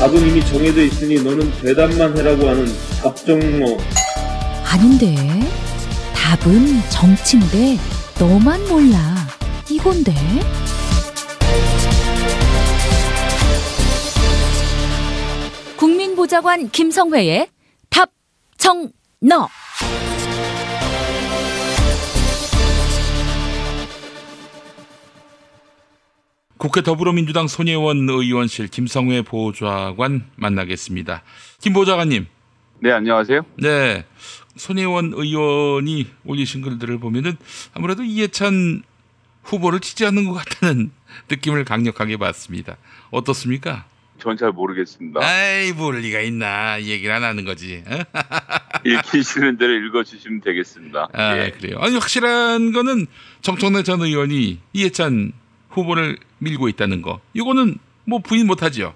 답은 이미 정해져 있으니 너는 대답만 해라고 하는 답정너. 아닌데. 답은 정치인데 너만 몰라. 이건데. 국민보좌관 김성회의 답정너. 국회 더불어민주당 손혜원 의원실 김성회 보좌관 만나겠습니다. 김 보좌관님. 네, 안녕하세요. 네, 손혜원 의원이 올리신 글들을 보면은 아무래도 이해찬 후보를 지지하는 것 같다는 느낌을 강력하게 받습니다. 어떻습니까? 전 잘 모르겠습니다. 아이, 뭘 리가 있나, 이 얘기를 안 하는 거지. 읽히시는 대로 읽어주시면 되겠습니다. 아, 예. 그래요. 아니, 확실한 거는 정청래 전 의원이 이해찬 후보를 밀고 있다는 거, 이거는 뭐 부인 못하죠.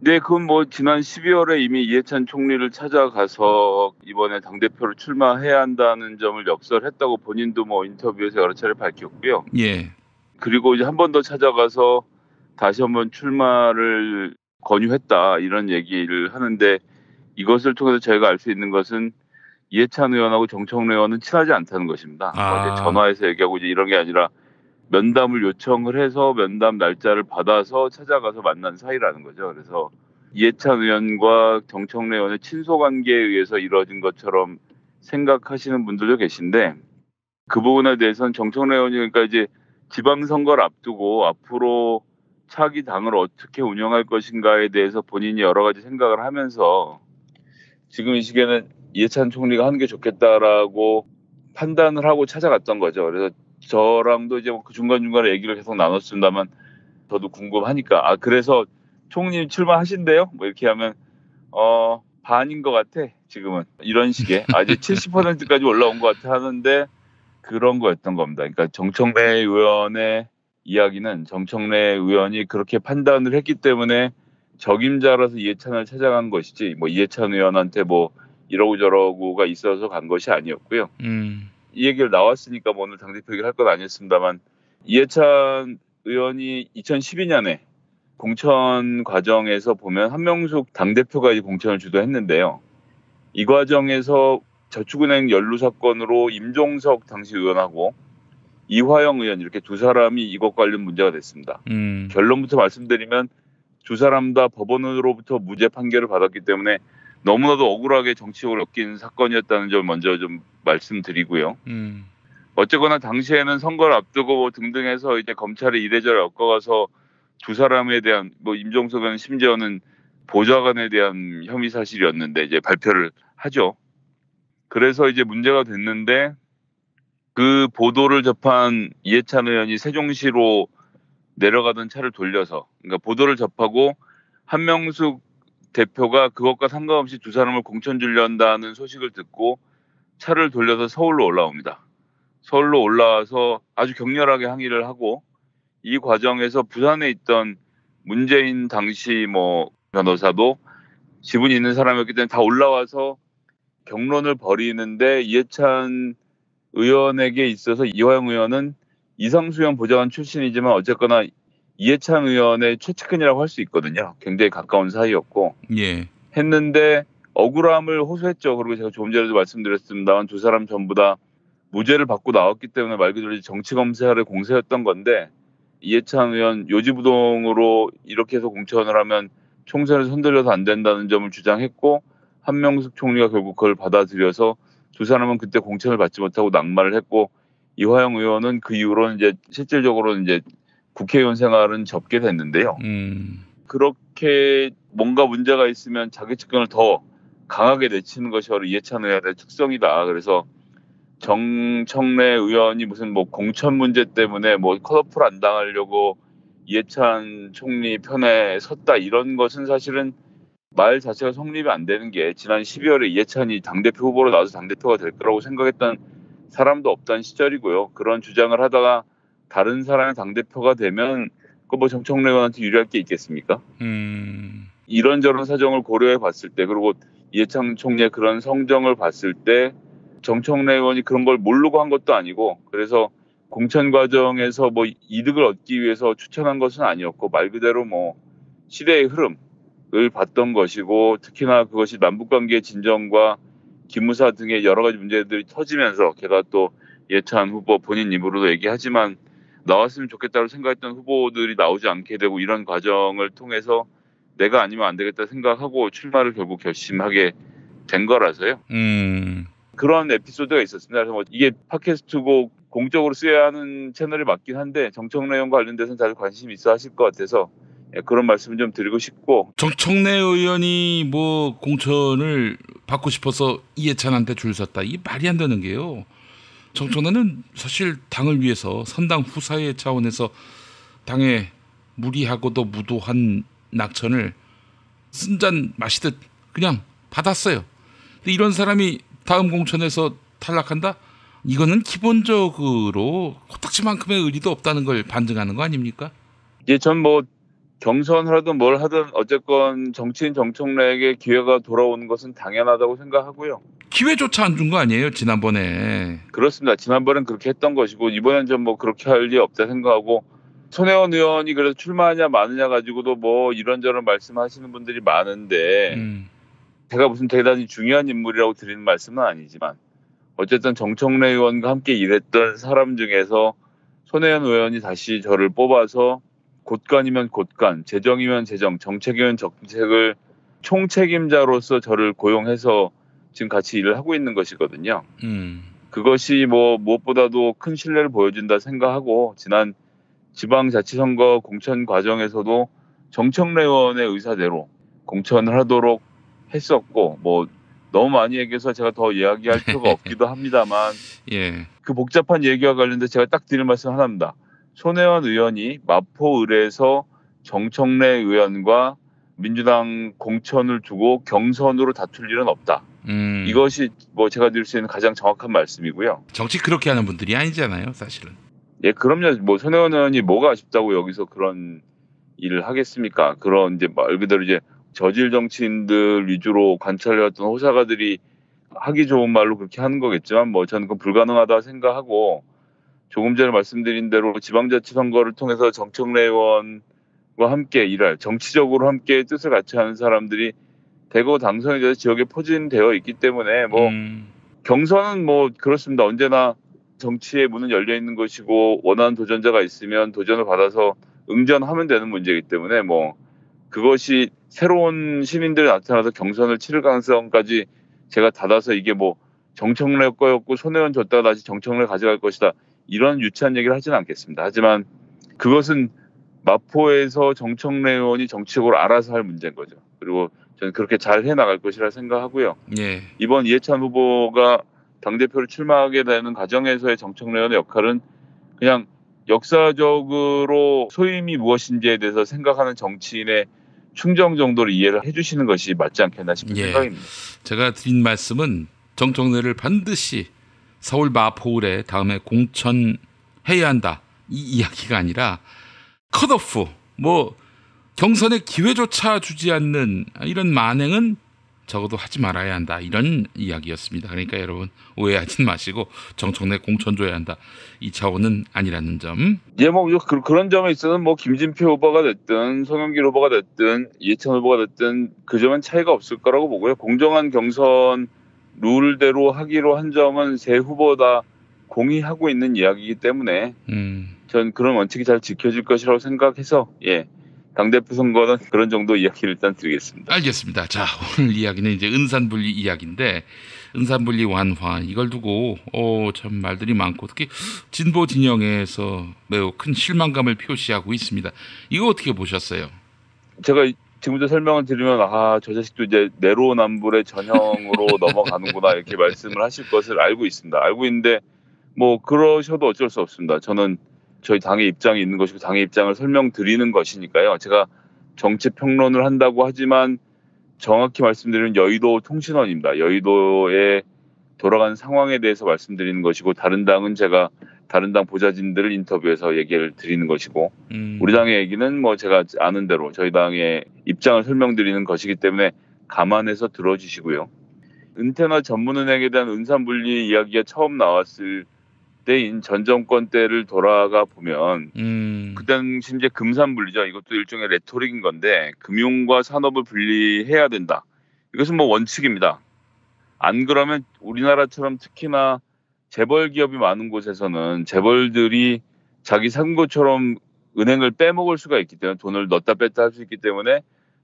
네, 그건 뭐 지난 12월에 이미 이해찬 총리를 찾아가서 이번에 당대표로 출마해야 한다는 점을 역설했다고 본인도 뭐 인터뷰에서 여러 차례 밝혔고요. 예. 그리고 이제 한 번 더 찾아가서 다시 한번 출마를 권유했다, 이런 얘기를 하는데, 이것을 통해서 저희가 알 수 있는 것은 이해찬 의원하고 정청래 의원은 친하지 않다는 것입니다. 어제 전화해서 얘기하고 이제 이런 게 아니라 면담을 요청을 해서 면담 날짜를 받아서 찾아가서 만난 사이라는 거죠. 그래서 이해찬 의원과 정청래 의원의 친소관계에 의해서 이루어진 것처럼 생각하시는 분들도 계신데, 그 부분에 대해서는 정청래 의원이 그러니까 이제 지방선거를 앞두고 앞으로 차기 당을 어떻게 운영할 것인가에 대해서 본인이 여러 가지 생각을 하면서 지금 이 시기에는 이해찬 총리가 하는 게 좋겠다라고 판단을 하고 찾아갔던 거죠. 그래서 저랑도 이제 그 중간중간에 얘기를 계속 나눴습니다만, 저도 궁금하니까, 그래서 총리 출마하신대요? 뭐 이렇게 하면 반인 것 같아 지금은, 이런 식의 이제 70%까지 올라온 것 같아 하는데, 그런 거였던 겁니다. 그러니까 정청래 의원의 이야기는 정청래 의원이 그렇게 판단을 했기 때문에 적임자라서 이해찬을 찾아간 것이지, 뭐 이해찬 의원한테 뭐 이러고 저러고가 있어서 간 것이 아니었고요. 이 얘기를 나왔으니까 뭐 오늘 당대표 얘기를 할 건 아니었습니다만, 이해찬 의원이 2012년에 공천 과정에서 보면 한명숙 당대표가 이제 공천을 주도했는데요. 이 과정에서 저축은행 연루 사건으로 임종석 당시 의원하고 이화영 의원, 이렇게 두 사람이 이것 관련 문제가 됐습니다. 결론부터 말씀드리면 두 사람 다 법원으로부터 무죄 판결을 받았기 때문에 너무나도 억울하게 정치적으로 엮인 사건이었다는 점을 먼저 좀 말씀드리고요. 어쨌거나 당시에는 선거를 앞두고 등등 해서 이제 검찰이 이래저래 엮어가서 두 사람에 대한, 뭐 임종석 의원은 심지어는 보좌관에 대한 혐의 사실이었는데 이제 발표를 하죠. 그래서 이제 문제가 됐는데, 그 보도를 접한 이해찬 의원이 세종시로 내려가던 차를 돌려서, 그러니까 보도를 접하고 한명숙 대표가 그것과 상관없이 두 사람을 공천 주려 한다는 소식을 듣고 차를 돌려서 서울로 올라옵니다. 서울로 올라와서 아주 격렬하게 항의를 하고, 이 과정에서 부산에 있던 문재인 당시 뭐 변호사도 지분이 있는 사람이었기 때문에 다 올라와서 격론을 벌이는데, 이해찬 의원에게 있어서 이화영 의원은 이상수 의원 보좌관 출신이지만 어쨌거나 이해찬 의원의 최측근이라고 할 수 있거든요. 굉장히 가까운 사이였고, 예. 했는데 억울함을 호소했죠. 그리고 제가 조금 전에도 말씀드렸습니다만, 두 사람 전부 다 무죄를 받고 나왔기 때문에 말 그대로 정치 검사의 공세였던 건데, 이해찬 의원 요지부동으로 이렇게 해서 공천을 하면 총선에서 흔들려서 안 된다는 점을 주장했고, 한명숙 총리가 결국 그걸 받아들여서 두 사람은 그때 공천을 받지 못하고 낙마를 했고, 이화영 의원은 그 이후로는 이제 실질적으로 이제 국회의원 생활은 접게 됐는데요. 그렇게 뭔가 문제가 있으면 자기 측근을 더 강하게 내치는 것이 바로 이해찬 의원의 특성이다. 그래서 정청래 의원이 무슨 뭐 공천 문제 때문에 뭐 컷오프를 안 당하려고 이해찬 총리 편에 섰다, 이런 것은 사실은 말 자체가 성립이 안 되는 게, 지난 12월에 이해찬이 당대표 후보로 나와서 당대표가 될 거라고 생각했던 사람도 없던 시절이고요. 그런 주장을 하다가 다른 사람의 당대표가 되면 그 뭐 정청래 의원한테 유리할 게 있겠습니까? 이런저런 사정을 고려해 봤을 때, 그리고 이해찬 총리의 그런 성정을 봤을 때 정청래 의원이 그런 걸 모르고 한 것도 아니고, 그래서 공천 과정에서 뭐 이득을 얻기 위해서 추천한 것은 아니었고, 말 그대로 뭐 시대의 흐름, 봤던 것이고 특히나 그것이 남북관계 진정과 기무사 등의 여러 가지 문제들이 터지면서 게다가 또 이해찬 후보 본인 입으로도 얘기하지만 나왔으면 좋겠다고 생각했던 후보들이 나오지 않게 되고 이런 과정을 통해서 내가 아니면 안 되겠다 생각하고 출마를 결국 결심하게 된 거라서요. 그런 에피소드가 있었습니다. 그래서 뭐 이게 팟캐스트고 공적으로 쓰여야 하는 채널이 맞긴 한데 정청래 의원 관련돼서는 다들 관심이 있어 하실 것 같아서 그런 말씀 좀 드리고 싶고. 정청래 의원이 뭐 공천을 받고 싶어서 이해찬한테 줄 섰다. 이게 말이 안 되는 게요. 정청래는 사실 당을 위해서 선당 후사의 차원에서 당에 무리하고도 무도한 낙천을 쓴잔 마시듯 그냥 받았어요. 근데 이런 사람이 다음 공천에서 탈락한다? 이거는 기본적으로 코딱지만큼의 의리도 없다는 걸 반증하는 거 아닙니까? 예, 전 뭐 경선을 하든 뭘 하든 어쨌건 정치인 정청래에게 기회가 돌아오는 것은 당연하다고 생각하고요. 기회조차 안 준 거 아니에요, 지난번에? 그렇습니다. 지난번엔 그렇게 했던 것이고 이번엔 좀 뭐 그렇게 할 리 없다 생각하고 손혜원 의원이 그래서 출마하냐 마느냐 가지고도 뭐 이런저런 말씀하시는 분들이 많은데 제가 무슨 대단히 중요한 인물이라고 드리는 말씀은 아니지만 어쨌든 정청래 의원과 함께 일했던 사람 중에서 손혜원 의원이 다시 저를 뽑아서 곳간이면 곳간, 재정이면 재정, 정책이면 정책을 총책임자로서 저를 고용해서 지금 같이 일을 하고 있는 것이거든요. 그것이 뭐 무엇보다도 큰 신뢰를 보여준다 생각하고 지난 지방자치선거 공천 과정에서도 정청래 의원의 의사대로 공천을 하도록 했었고 뭐 너무 많이 얘기해서 제가 더 이야기할 필요가 없기도 합니다만 예. 그 복잡한 얘기와 관련돼서 제가 딱 드릴 말씀 하나입니다. 손혜원 의원이 마포을에서 정청래 의원과 민주당 공천을 두고 경선으로 다툴 일은 없다. 이것이 뭐 제가 드릴 수 있는 가장 정확한 말씀이고요. 정치 그렇게 하는 분들이 아니잖아요, 사실은. 예, 그럼요. 뭐 손혜원 의원이 뭐가 아쉽다고 여기서 그런 일을 하겠습니까? 그런 이제 말 그대로 이제 저질 정치인들 위주로 관찰해왔던 호사가들이 하기 좋은 말로 그렇게 하는 거겠지만 뭐 저는 그건 불가능하다 생각하고 조금 전에 말씀드린 대로 지방자치선거를 통해서 정청래 의원과 함께 일할 정치적으로 함께 뜻을 같이 하는 사람들이 대거 당선이 돼서 지역에 포진되어 있기 때문에 뭐 경선은 뭐 그렇습니다. 언제나 정치의 문은 열려 있는 것이고 원하는 도전자가 있으면 도전을 받아서 응전하면 되는 문제이기 때문에 뭐 그것이 새로운 시민들이 나타나서 경선을 치를 가능성까지 제가 닫아서 이게 뭐 정청래 거였고 손혜원 줬다가 다시 정청래 가져갈 것이다. 이런 유치한 얘기를 하지는 않겠습니다. 하지만 그것은 마포에서 정청래 의원이 정치적으로 알아서 할 문제인 거죠. 그리고 저는 그렇게 잘 해나갈 것이라 생각하고요. 예. 이번 이해찬 후보가 당대표로 출마하게 되는 과정에서의 정청래 의원의 역할은 그냥 역사적으로 소임이 무엇인지에 대해서 생각하는 정치인의 충정 정도로 이해를 해주시는 것이 맞지 않겠나 싶은 생각입니다. 제가 드린 말씀은 정청래를 반드시 서울 마포을에 다음에 공천해야 한다. 이 이야기가 아니라 컷오프, 뭐 경선에 기회조차 주지 않는 이런 만행은 적어도 하지 말아야 한다. 이런 이야기였습니다. 그러니까 여러분 오해하지 마시고 정청래 공천 줘야 한다. 이 차원은 아니라는 점. 예, 뭐 그런 점에 있어서는 뭐 김진표 후보가 됐든 송영길 후보가 됐든 이해찬 후보가 됐든 그 점은 차이가 없을 거라고 보고요. 공정한 경선 룰대로 하기로 한 점은 세 후보 다 공의하고 있는 이야기이기 때문에 전 그런 원칙이 잘 지켜질 것이라고 생각해서 당대표 선거는 그런 정도 이야기를 일단 드리겠습니다. 알겠습니다. 자, 오늘 이야기는 이제 은산분리 이야기인데 은산분리 완화 이걸 두고 참 말들이 많고 특히 진보 진영에서 매우 큰 실망감을 표시하고 있습니다. 이거 어떻게 보셨어요? 제가 지금부터 설명을 드리면 저 자식도 이제 내로남불의 전형으로 넘어가는구나 이렇게 말씀을 하실 것을 알고 있습니다. 알고 있는데 뭐 그러셔도 어쩔 수 없습니다. 저는 저희 당의 입장이 있는 것이고 당의 입장을 설명드리는 것이니까요. 제가 정치 평론을 한다고 하지만 정확히 말씀드리면 여의도 통신원입니다. 여의도에 돌아가는 상황에 대해서 말씀드리는 것이고 다른 당은 제가 다른 당 보좌진들을 인터뷰해서 얘기를 드리는 것이고 우리 당의 얘기는 뭐 제가 아는 대로 저희 당의 입장을 설명드리는 것이기 때문에 감안해서 들어주시고요. 은퇴나 전문은행에 대한 은산분리 이야기가 처음 나왔을 때인 전 정권 때를 돌아가 보면 그 음. 당시 이제 금산분리죠. 이것도 일종의 레토릭인 건데 금융과 산업을 분리해야 된다. 이것은 뭐 원칙입니다. 안 그러면 우리나라처럼 특히나 재벌 기업이 많은 곳에서는 재벌들이 자기 상고처럼 은행을 빼먹을 수가 있기 때문에 돈을 넣었다 뺐다 할 수 있기 때문에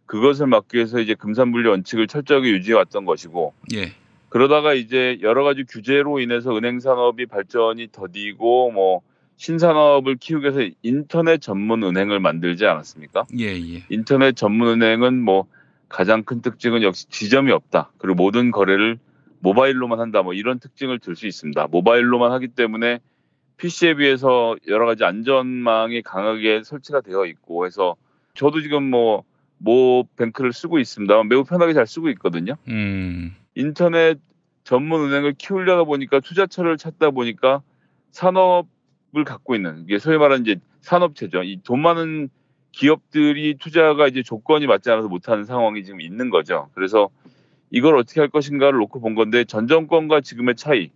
그것을 막기 위해서 이제 금산분리 원칙을 철저하게 유지해 왔던 것이고 예. 그러다가 이제 여러 가지 규제로 인해서 은행 산업이 발전이 더디고 뭐 신산업을 키우기 위해서 인터넷 전문 은행을 만들지 않았습니까? 예. 인터넷 전문 은행은 뭐 가장 큰 특징은 역시 지점이 없다. 그리고 모든 거래를 모바일로만 한다. 뭐 이런 특징을 들 수 있습니다. 모바일로만 하기 때문에 PC에 비해서 여러 가지 안전망이 강하게 설치가 되어 있고 해서 저도 지금 모 뱅크를 쓰고 있습니다. 매우 편하게 잘 쓰고 있거든요. 인터넷 전문 은행을 키우려다 보니까 투자처를 찾다 보니까 산업을 갖고 있는 이게 소위 말하는 이제 산업체죠. 이 돈 많은 기업들이 투자가 이제 조건이 맞지 않아서 못하는 상황이 지금 있는 거죠. 그래서 이걸 어떻게 할 것인가를 놓고 본 건데 전 정권과 지금의 차이,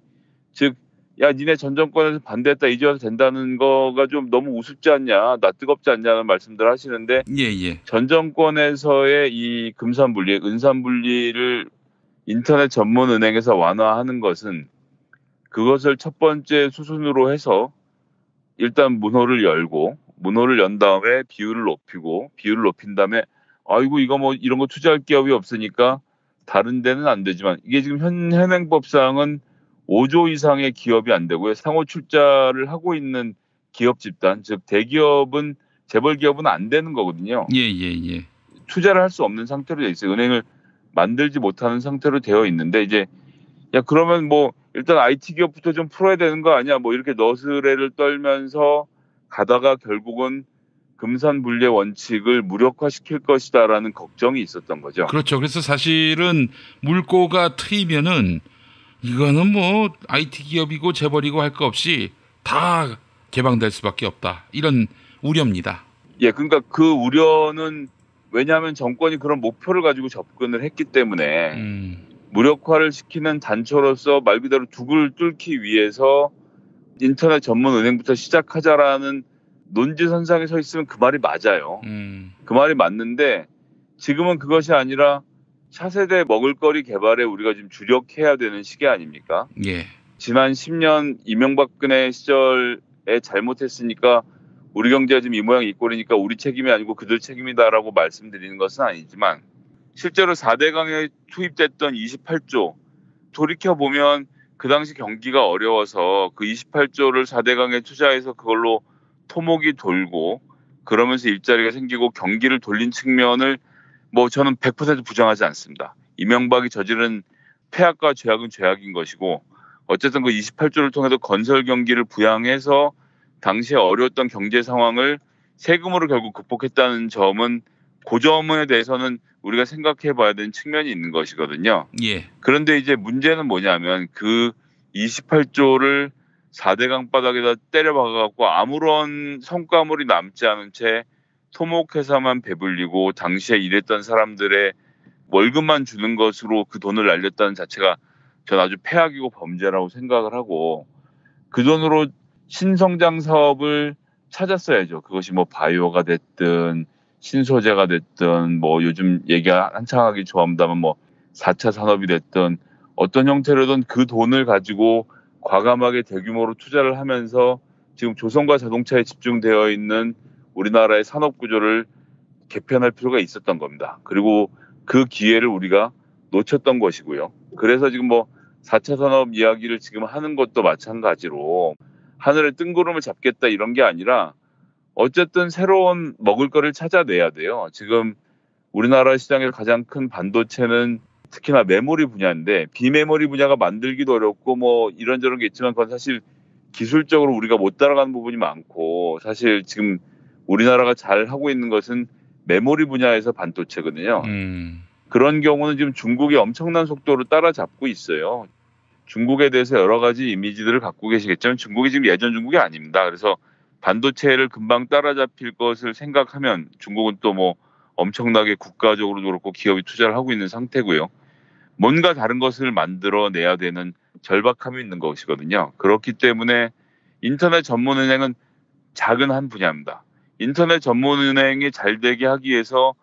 즉, 야 니네 전 정권에서 반대했다 이제 와서 된다는 거가 좀 너무 우습지 않냐, 나 뜨겁지 않냐는 말씀들 하시는데 예. 전 정권에서의 이 금산분리, 은산분리를 인터넷 전문 은행에서 완화하는 것은 그것을 첫 번째 수순으로 해서 일단 문호를 연 다음에 비율을 높인 다음에 아이고 이거 뭐 이런 거 투자할 기업이 없으니까 다른 데는 안 되지만 이게 지금 현행법상은 5조 이상의 기업이 안 되고요. 상호 출자를 하고 있는 기업 집단, 즉 대기업은 재벌 기업은 안 되는 거거든요. 예. 투자를 할 수 없는 상태로 되어 있어요. 은행을 만들지 못하는 상태로 되어 있는데 이제 야 그러면 뭐 일단 IT 기업부터 좀 풀어야 되는 거 아니야? 뭐 이렇게 너스레를 떨면서 가다가 결국은 금산분리의 원칙을 무력화시킬 것이다라는 걱정이 있었던 거죠. 그렇죠. 그래서 사실은 물꼬가 트이면은 이거는 뭐 IT 기업이고 재벌이고 할 거 없이 다 개방될 수밖에 없다. 이런 우려입니다. 예, 그러니까 그 우려는 왜냐하면 정권이 그런 목표를 가지고 접근을 했기 때문에 무력화를 시키는 단초로서 말 그대로 둑을 뚫기 위해서 인터넷 전문 은행부터 시작하자라는 논지선상에 서 있으면 그 말이 맞아요. 그 말이 맞는데 지금은 그것이 아니라 차세대 먹을거리 개발에 우리가 지금 주력해야 되는 시기 아닙니까? 예. 지난 10년 이명박근혜 시절에 잘못했으니까 우리 경제가 지금 이 모양 이 꼴이니까 우리 책임이 아니고 그들 책임이다라고 말씀드리는 것은 아니지만 실제로 4대 강에 투입됐던 28조 돌이켜보면 그 당시 경기가 어려워서 그 28조를 4대 강에 투자해서 그걸로 토목이 돌고 그러면서 일자리가 생기고 경기를 돌린 측면을 뭐 저는 100% 부정하지 않습니다. 이명박이 저지른 폐악과 죄악은 죄악인 것이고 어쨌든 그 28조를 통해서 건설 경기를 부양해서 당시에 어려웠던 경제 상황을 세금으로 결국 극복했다는 점은 그 점에 대해서는 우리가 생각해 봐야 되는 측면이 있는 것이거든요. 예. 그런데 이제 문제는 뭐냐면 그 28조를 4대 강바닥에다 때려박아갖고 아무런 성과물이 남지 않은 채 토목회사만 배불리고 당시에 일했던 사람들의 월급만 주는 것으로 그 돈을 날렸다는 자체가 전 아주 폐악이고 범죄라고 생각을 하고 그 돈으로 신성장 사업을 찾았어야죠. 그것이 뭐 바이오가 됐든 신소재가 됐든 뭐 요즘 얘기가 한창 하기 좋아합니다만 뭐 4차 산업이 됐든 어떤 형태로든 그 돈을 가지고 과감하게 대규모로 투자를 하면서 지금 조선과 자동차에 집중되어 있는 우리나라의 산업 구조를 개편할 필요가 있었던 겁니다. 그리고 그 기회를 우리가 놓쳤던 것이고요. 그래서 지금 뭐 4차 산업 이야기를 지금 하는 것도 마찬가지로 하늘에 뜬구름을 잡겠다 이런 게 아니라 어쨌든 새로운 먹을거리를 찾아내야 돼요. 지금 우리나라 시장의 가장 큰 반도체는 특히나 메모리 분야인데 비메모리 분야가 만들기도 어렵고 뭐 이런저런 게 있지만 그건 사실 기술적으로 우리가 못 따라가는 부분이 많고 사실 지금 우리나라가 잘 하고 있는 것은 메모리 분야에서 반도체거든요. 그런 경우는 지금 중국이 엄청난 속도로 따라잡고 있어요. 중국에 대해서 여러 가지 이미지들을 갖고 계시겠지만 중국이 지금 예전 중국이 아닙니다. 그래서 반도체를 금방 따라잡힐 것을 생각하면 중국은 또 뭐 엄청나게 국가적으로도 그렇고 기업이 투자를 하고 있는 상태고요. 뭔가 다른 것을 만들어내야 되는 절박함이 있는 것이거든요. 그렇기 때문에 인터넷 전문은행은 작은 한 분야입니다. 인터넷 전문은행이 잘 되게 하기 위해서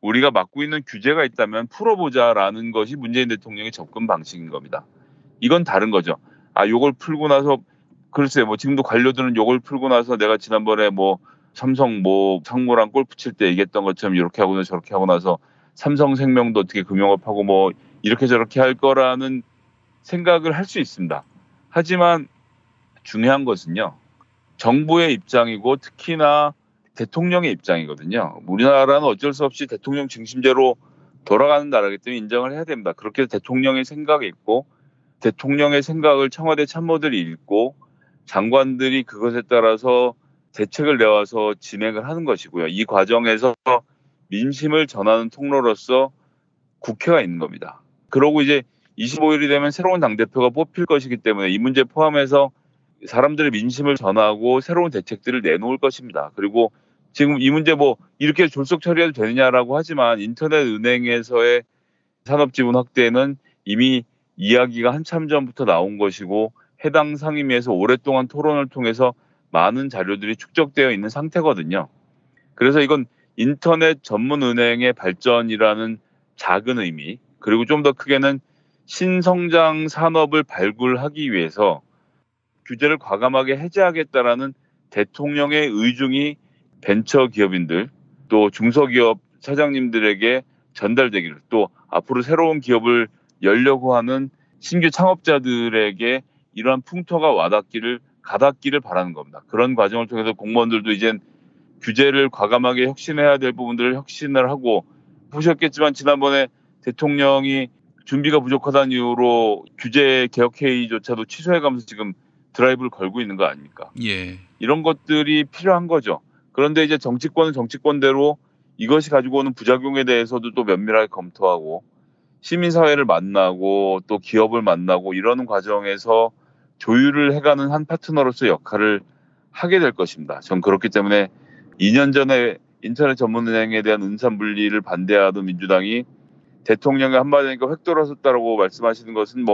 우리가 맡고 있는 규제가 있다면 풀어보자라는 것이 문재인 대통령의 접근 방식인 겁니다. 이건 다른 거죠. 요걸 풀고 나서 글쎄요, 지금도 관료들은 요걸 풀고 나서 내가 지난번에 삼성 상무랑 골프 칠 때 얘기했던 것처럼 이렇게 하고 저렇게 하고 나서 삼성생명도 어떻게 금융업하고 이렇게 저렇게 할 거라는 생각을 할 수 있습니다. 하지만 중요한 것은요, 정부의 입장이고 특히나 대통령의 입장이거든요. 우리나라는 어쩔 수 없이 대통령 중심제로 돌아가는 나라이기 때문에 인정을 해야 됩니다. 그렇게 대통령의 생각이 있고 대통령의 생각을 청와대 참모들이 읽고 장관들이 그것에 따라서 대책을 내와서 진행을 하는 것이고요. 이 과정에서 민심을 전하는 통로로서 국회가 있는 겁니다. 그러고 이제 25일이 되면 새로운 당대표가 뽑힐 것이기 때문에 이 문제 포함해서 사람들의 민심을 전하고 새로운 대책들을 내놓을 것입니다. 그리고 지금 이 문제 이렇게 졸속 처리해도 되느냐라고 하지만 인터넷 은행에서의 산업지분 확대는 이미 이야기가 한참 전부터 나온 것이고 해당 상임위에서 오랫동안 토론을 통해서 많은 자료들이 축적되어 있는 상태거든요. 그래서 이건 인터넷 전문 은행의 발전이라는 작은 의미, 그리고 좀 더 크게는 신성장 산업을 발굴하기 위해서 규제를 과감하게 해제하겠다라는 대통령의 의중이 벤처 기업인들 또 중소기업 사장님들에게 전달되기를, 또 앞으로 새로운 기업을 열려고 하는 신규 창업자들에게 이러한 풍토가 가닿기를 바라는 겁니다. 그런 과정을 통해서 공무원들도 이젠 규제를 과감하게 혁신해야 될 부분들을 혁신을 하고, 보셨겠지만 지난번에 대통령이 준비가 부족하다는 이유로 규제 개혁 회의조차도 취소해가면서 지금 드라이브를 걸고 있는 거 아닙니까? 예. 이런 것들이 필요한 거죠. 그런데 이제 정치권은 정치권대로 이것이 가지고 오는 부작용에 대해서도 또 면밀하게 검토하고 시민사회를 만나고 또 기업을 만나고 이러는 과정에서 조율을 해가는 한 파트너로서 역할을 하게 될 것입니다. 전 그렇기 때문에 2년 전에 인터넷 전문은행에 대한 은산분리를 반대하던 민주당이 대통령의 한마디니까 획 돌아섰다라고 말씀하시는 것은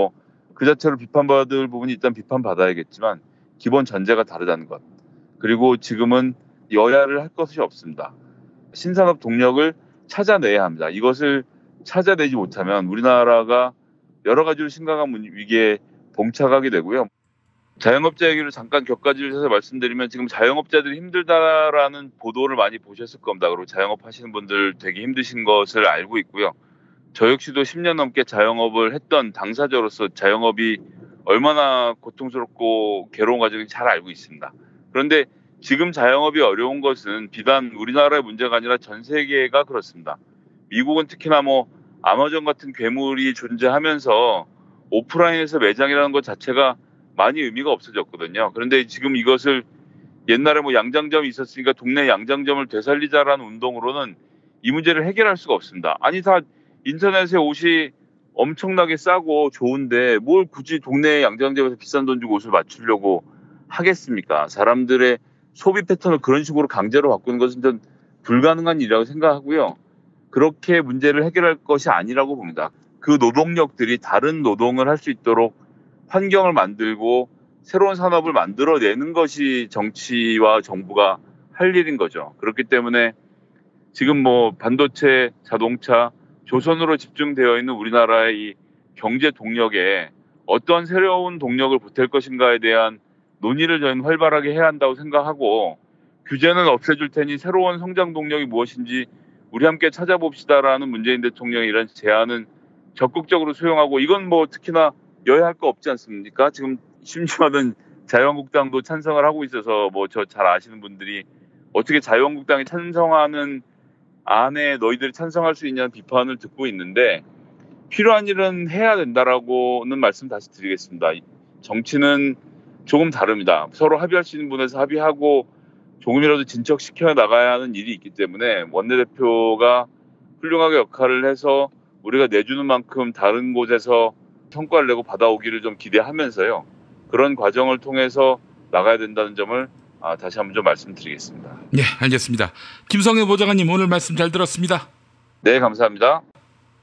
그 자체로 비판받을 부분이 일단 비판받아야겠지만 기본 전제가 다르다는 것. 그리고 지금은 여야를 할 것이 없습니다. 신산업 동력을 찾아내야 합니다. 이것을 찾아내지 못하면 우리나라가 여러 가지로 심각한 위기에 봉착하게 되고요. 자영업자 얘기를 잠깐 격가지를 해서 말씀드리면 지금 자영업자들이 힘들다라는 보도를 많이 보셨을 겁니다. 그리고 자영업 하시는 분들 되게 힘드신 것을 알고 있고요. 저 역시도 10년 넘게 자영업을 했던 당사자로서 자영업이 얼마나 고통스럽고 괴로운 과정인지 잘 알고 있습니다. 그런데 지금 자영업이 어려운 것은 비단 우리나라의 문제가 아니라 전 세계가 그렇습니다. 미국은 특히나 아마존 같은 괴물이 존재하면서 오프라인에서 매장이라는 것 자체가 많이 의미가 없어졌거든요. 그런데 지금 이것을 옛날에 양장점이 있었으니까 동네 양장점을 되살리자라는 운동으로는 이 문제를 해결할 수가 없습니다. 아니, 다 인터넷에 옷이 엄청나게 싸고 좋은데 뭘 굳이 동네 양장점에서 비싼 돈 주고 옷을 맞추려고 하겠습니까? 사람들의 소비 패턴을 그런 식으로 강제로 바꾸는 것은 전 불가능한 일이라고 생각하고요. 그렇게 문제를 해결할 것이 아니라고 봅니다. 그 노동력들이 다른 노동을 할 수 있도록 환경을 만들고 새로운 산업을 만들어내는 것이 정치와 정부가 할 일인 거죠. 그렇기 때문에 지금 반도체, 자동차, 조선으로 집중되어 있는 우리나라의 이 경제 동력에 어떤 새로운 동력을 보탤 것인가에 대한 논의를 저희는 활발하게 해야 한다고 생각하고, 규제는 없애줄 테니 새로운 성장 동력이 무엇인지 우리 함께 찾아봅시다라는 문재인 대통령의 이런 제안은 적극적으로 수용하고, 이건 특히나 여야 할 거 없지 않습니까? 지금 심지어는 자유한국당도 찬성을 하고 있어서 저 잘 아시는 분들이 어떻게 자유한국당이 찬성하는 안에 너희들이 찬성할 수 있냐는 비판을 듣고 있는데, 필요한 일은 해야 된다라고는 말씀 다시 드리겠습니다. 정치는 조금 다릅니다. 서로 합의할 수 있는 분에서 합의하고 조금이라도 진척시켜 나가야 하는 일이 있기 때문에 원내대표가 훌륭하게 역할을 해서 우리가 내주는 만큼 다른 곳에서 성과를 내고 받아오기를 좀 기대하면서요. 그런 과정을 통해서 나가야 된다는 점을 다시 한번 좀 말씀드리겠습니다. 네, 알겠습니다. 김성회 보좌관님, 오늘 말씀 잘 들었습니다. 네, 감사합니다.